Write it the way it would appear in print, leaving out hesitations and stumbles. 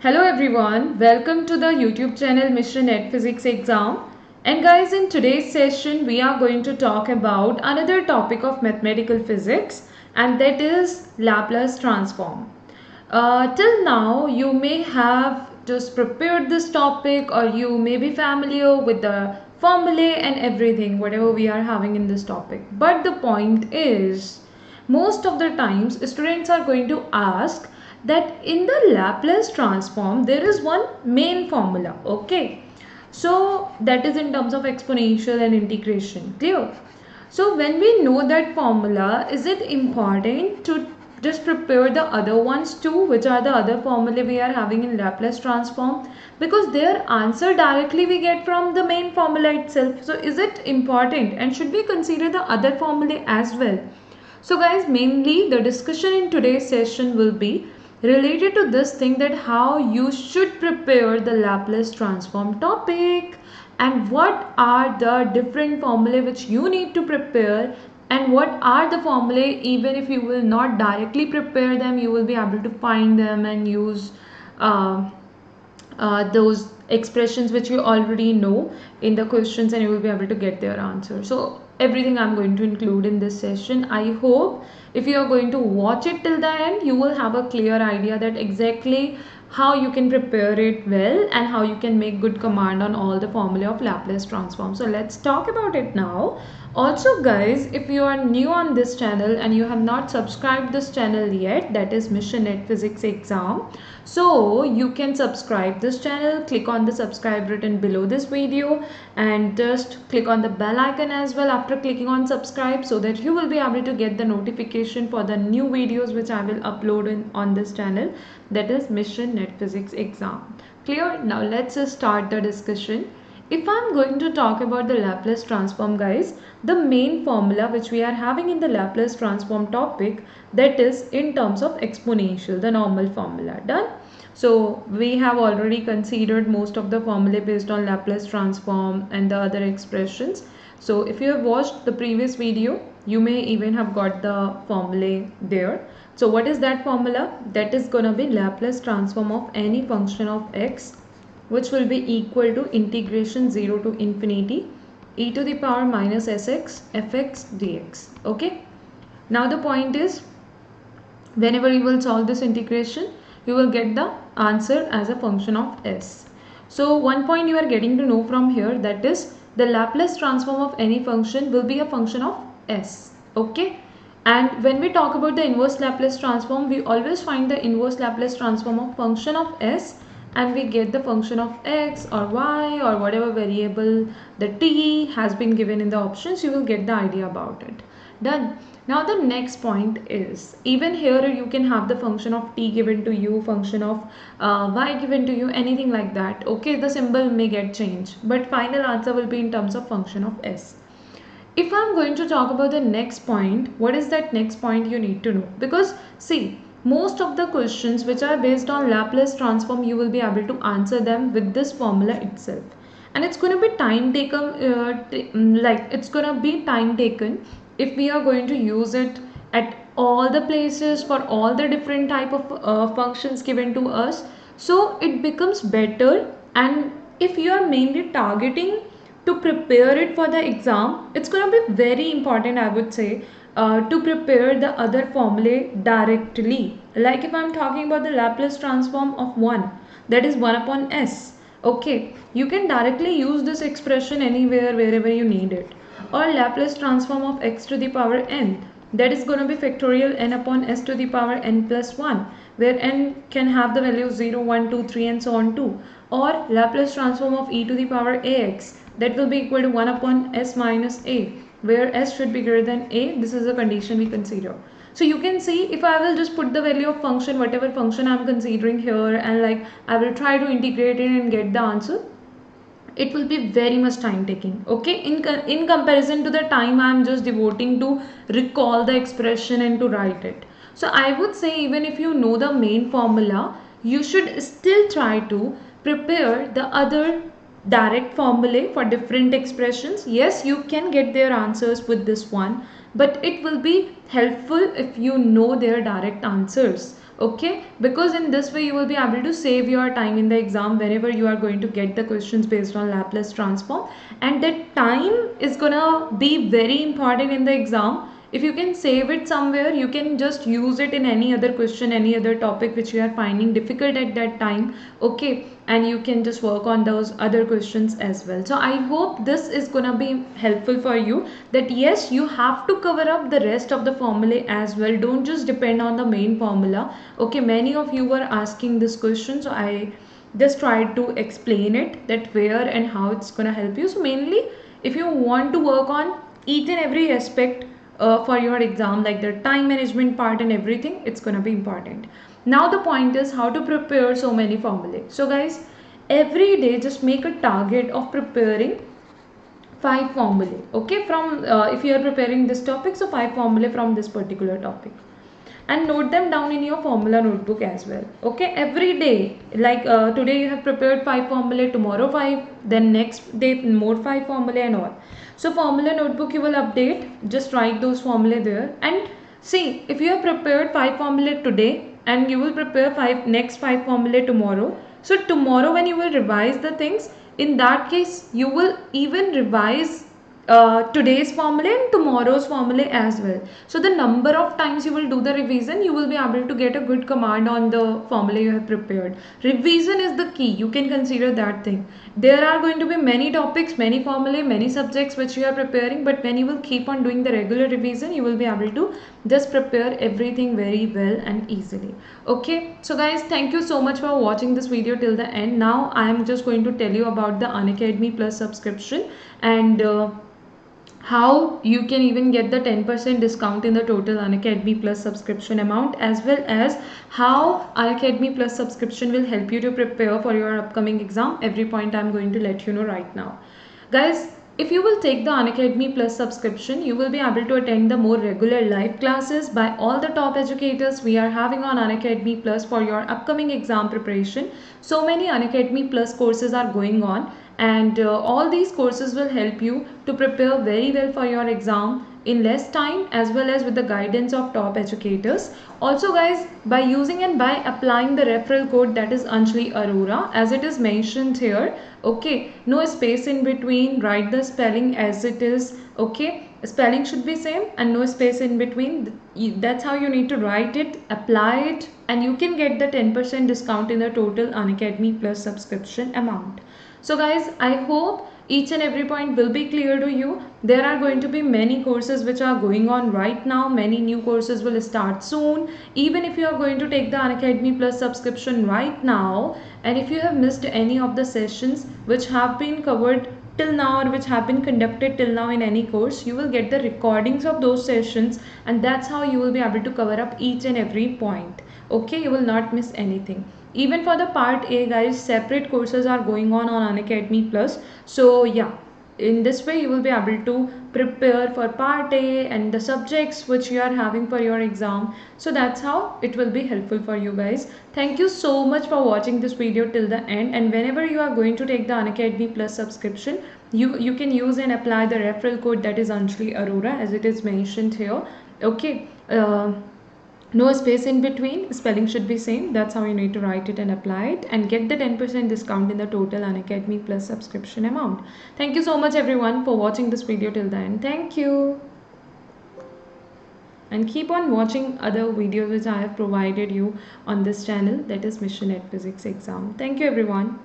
Hello everyone, welcome to the YouTube channel Mission Net Physics Exam. And guys, in today's session we are going to talk about another topic of mathematical physics, and that is Laplace transform. Till now you may have just prepared this topic, or you may be familiar with the formulae and everything whatever we are having in this topic. But the point is, most of the times students are going to ask that in the Laplace transform there is one main formula. Okay, so that is in terms of exponential and integration. Clear? So when we know that formula, is it important to just prepare the other ones too, which are the other formulae we are having in Laplace transform, because their answer directly we get from the main formula itself. So is it important, and should we consider the other formulae as well? So guys, mainly the discussion in today's session will be related to this thing, that how you should prepare the Laplace transform topic, and what are the different formulae which you need to prepare, and what are the formulae even if you will not directly prepare them, you will be able to find them and use those expressions which you already know in the questions, and you will be able to get their answer. So everything I'm going to include in this session. I hope if you are going to watch it till the end, you will have a clear idea that exactly how you can prepare it well and how you can make good command on all the formula of Laplace transform. So let's talk about it now. Also guys, if you are new on this channel and you have not subscribed this channel yet, that is Mission Net Physics Exam, so you can subscribe this channel. Click on the subscribe button below this video and just click on the bell icon as well after clicking on subscribe, so that you will be able to get the notification for the new videos which I will upload on this channel, that is Mission Net Physics Exam. Clear? Now let's just start the discussion. If I'm going to talk about the Laplace transform guys, the main formula which we are having in the Laplace transform topic, that is in terms of exponential, the normal formula. Done? So we have already considered most of the formulae based on Laplace transform and the other expressions. So if you have watched the previous video, you may even have got the formulae there. So what is that formula? That is going to be Laplace transform of any function of x, which will be equal to integration 0 to infinity e to the power minus sx fx dx. Okay, now the point is, whenever you will solve this integration, you will get the answer as a function of s. So one point you are getting to know from here, that is the Laplace transform of any function will be a function of s. Okay, and when we talk about the inverse Laplace transform, we always find the inverse Laplace transform of function of s, and we get the function of x or y or whatever variable the t has been given in the options. You will get the idea about it. Done. Now the next point is, even here you can have the function of t given to you, function of y given to you, anything like that. Okay, the symbol may get changed, but final answer will be in terms of function of s. If I'm going to talk about the next point, what is that next point you need to know? Because see, most of the questions which are based on Laplace transform, you will be able to answer them with this formula itself, and it's going to be time taken, it's going to be time taken if we are going to use it at all the places for all the different type of functions given to us. So it becomes better, and if you are mainly targeting to prepare it for the exam, it's going to be very important, I would say, to prepare the other formulae directly. Like if I'm talking about the Laplace transform of 1, that is 1 upon s. Okay, you can directly use this expression anywhere, wherever you need it. Or Laplace transform of x to the power n, that is going to be factorial n upon s to the power n plus 1, where n can have the values 0, 1, 2, 3 and so on too. Or Laplace transform of e to the power ax, that will be equal to 1 upon s minus a, where s should be greater than a. This is a condition we consider. So you can see, if I will just put the value of function, whatever function I am considering here, and like I will try to integrate it and get the answer, it will be very much time taking. Okay, in comparison to the time I am just devoting to recall the expression and to write it. So I would say, even if you know the main formula, you should still try to prepare the other direct formulae for different expressions. Yes, you can get their answers with this one, but it will be helpful if you know their direct answers. Okay, because in this way you will be able to save your time in the exam whenever you are going to get the questions based on Laplace transform, and that time is gonna be very important in the exam. If you can save it somewhere, you can just use it in any other question, any other topic which you are finding difficult at that time. Okay, and you can just work on those other questions as well. So I hope this is gonna be helpful for you, that yes, you have to cover up the rest of the formulae as well. Don't just depend on the main formula. Okay, many of you were asking this question, so I just tried to explain it, that where and how it's gonna help you. So mainly, if you want to work on each and every aspect for your exam, like the time management part and everything, it's gonna be important. Now the point is how to prepare so many formulae. So guys, every day just make a target of preparing 5 formulae. Okay, from if you are preparing this topic, so 5 formulae from this particular topic, and note them down in your formula notebook as well. Okay, every day, like today you have prepared 5 formulae, tomorrow 5, then next day more 5 formulae and all. So formula notebook you will update, just write those formulae there, and see, if you have prepared 5 formulae today and you will prepare next 5 formulae tomorrow, so tomorrow when you will revise the things, in that case you will even revise today's formula and tomorrow's formula as well. So the number of times you will do the revision, you will be able to get a good command on the formula you have prepared. Revision is the key, you can consider that thing. There are going to be many topics, many formulae, many subjects which you are preparing, but when you will keep on doing the regular revision, you will be able to just prepare everything very well and easily. Okay, so guys, thank you so much for watching this video till the end. Now I am just going to tell you about the Unacademy Plus subscription, and how you can even get the 10% discount in the total Unacademy Plus subscription amount, as well as how Unacademy Plus subscription will help you to prepare for your upcoming exam. Every point I'm going to let you know right now. Guys, if you will take the Unacademy Plus subscription, you will be able to attend the more regular live classes by all the top educators we are having on Unacademy Plus for your upcoming exam preparation. So many Unacademy Plus courses are going on, and all these courses will help you to prepare very well for your exam in less time, as well as with the guidance of top educators. Also guys, by using and by applying the referral code, that is Anjali Arora, as it is mentioned here, okay, no space in between, write the spelling as it is. Okay, spelling should be same and no space in between. That's how you need to write it, apply it, and you can get the 10% discount in the total Unacademy Plus subscription amount. So guys, I hope each and every point will be clear to you. There are going to be many courses which are going on right now. Many new courses will start soon. Even if you are going to take the Unacademy Plus subscription right now, and if you have missed any of the sessions which have been covered till now or which have been conducted till now in any course, you will get the recordings of those sessions, and that's how you will be able to cover up each and every point. Okay, you will not miss anything. Even for the part A guys, separate courses are going on Unacademy Plus. So yeah, in this way you will be able to prepare for part A and the subjects which you are having for your exam. So that's how it will be helpful for you guys. Thank you so much for watching this video till the end, and whenever you are going to take the Unacademy Plus subscription, you can use and apply the referral code, that is Anjali Arora, as it is mentioned here. Okay, no space in between, spelling should be same. That's how you need to write it and apply it, and get the 10% discount in the total Unacademy Plus subscription amount. Thank you so much everyone for watching this video till the end. Thank you, and keep on watching other videos which I have provided you on this channel, that is Mission at Physics Exam. Thank you everyone.